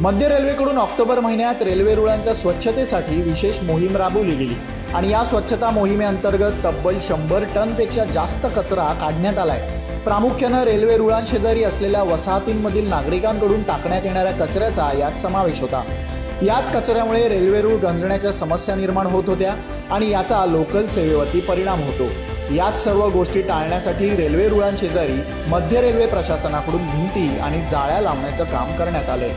मध्य रेल्वेकडून ऑक्टोबर महिन्यात रेल्वे रुळांच्या स्वच्छतेसाठी विशेष मोहीम राबवली गेली आणि या स्वच्छता मोहिमेअंतर्गत तब्बल 100 टनपेक्षा जास्त कचरा काढण्यात आलाय। प्रामुख्याने रेल्वे रुळांशेजारी असलेल्या वसाहतींमधील नागरिकांकडून टाकण्यात येणाऱ्या कचऱ्याचा यात समावेश होता। याच कचऱ्यामुळे रेल्वे रुळ गंजण्याच्या समस्या निर्माण होत होत्या आणि याचा लोकल सेवेवरती परिणाम होतो। याच सर्व गोष्टी टाळण्यासाठी रेल्वे रुळांशेजारी मध्य रेल्वे प्रशासनाकडून भिंती आणि जाळ्या लावण्याचं काम करण्यात आले।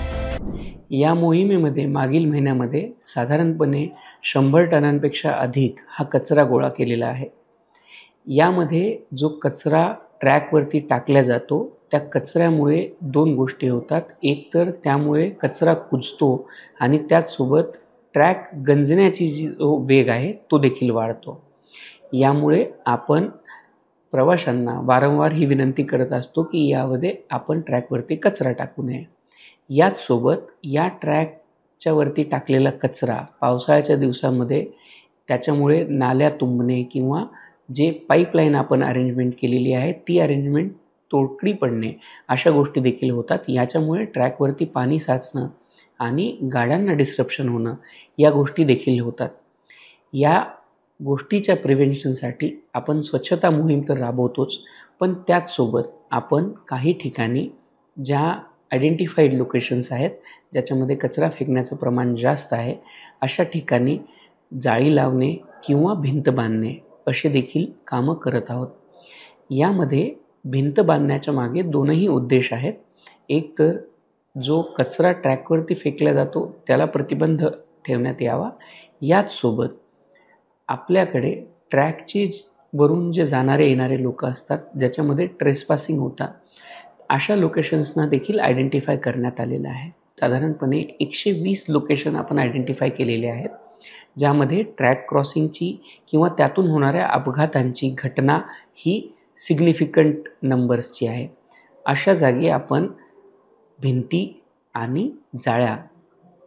या मोहिमेमध्ये मागील महिन्यामध्ये साधारणपणे 100 टनांपेक्षा अधिक हा कचरा गोळा केलेला आहे। यामध्ये जो कचरा ट्रॅकवरती टाकला जातो त्या कचऱ्यामुळे दोन गोष्टी होतात। एक तर त्यामुळे कचरा कुजतो आणि त्याचसोबत ट्रॅक गंजण्याची जो वेग आहे तो देखील वाढतो। यामुळे आपण प्रवाशांना वारंवार ही विनंती करत असतो की यामध्ये आपण ट्रॅकवरती कचरा टाकू नये। याचसोबत या ट्रॅकच्या वरती टाकलेला कचरा पावसाळ्याच्या दिवसामध्ये त्याच्यामुळे नाल्या तुंबणे किंवा जे पाईपलाईन आपण अरेंजमेंट केलेली आहे ती अरेंजमेंट तोडकडी पडणे अशा गोष्टी देखील होतात। याच्यामुळे ट्रॅकवरती पाणी साचणं आणि गाड्यांना डिस्ट्रप्शन होणं या गोष्टी देखील होतात। या गोष्टीच्या प्रिव्हेन्शनसाठी आपण स्वच्छता मोहीम तर राबवतोच, पण त्याचसोबत आपण काही ठिकाणी ज्या आयडेंटिफाईड लोकेशन्स आहेत ज्याच्यामध्ये कचरा फेकण्याचं प्रमाण जास्त आहे अशा ठिकाणी जाळी लावणे किंवा भिंत बांधणे असे देखील कामं करत आहोत। यामध्ये भिंत बांधण्याच्या मागे दोनही उद्देश आहेत। एक तर जो कचरा ट्रॅकवरती फेकला जातो त्याला प्रतिबंध ठेवण्यात यावा, याचसोबत आपल्याकडे ट्रॅकची वरून जे जाणारे येणारे लोक असतात ज्याच्यामध्ये ट्रेसपासिंग होतात अशा लोकेशन्सना देखील आयडेंटिफाय करण्यात आलेलं आहे। साधारणपणे 120 लोकेशन आपण आयडेंटिफाय केलेले आहेत ज्यामध्ये ट्रॅक क्रॉसिंगची किंवा त्यातून होणाऱ्या अपघातांची घटना ही सिग्निफिकंट नंबर्सची आहे। अशा जागी आपण भिंती आणि जाळ्या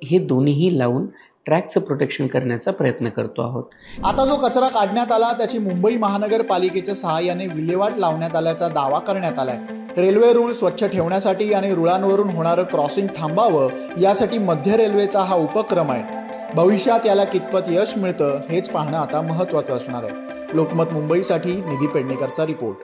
हे दोन्हीही लावून ट्रॅकचं प्रोटेक्शन करण्याचा प्रयत्न करतो आहोत। आता जो कचरा काढण्यात आला त्याची मुंबई महानगरपालिकेच्या सहाय्याने विल्हेवाट लावण्यात आल्याचा दावा करण्यात आलाय। रेल्वे रुळ स्वच्छ ठेवण्यासाठी आणि रुळांवरून होणारं क्रॉसिंग थांबावं यासाठी मध्य रेल्वेचा हा उपक्रम आहे। भविष्यात याला कितपत यश मिळतं हेच पाहणं आता महत्त्वाचं असणार आहे। लोकमत मुंबईसाठी निधी पेडणेकरचा रिपोर्ट।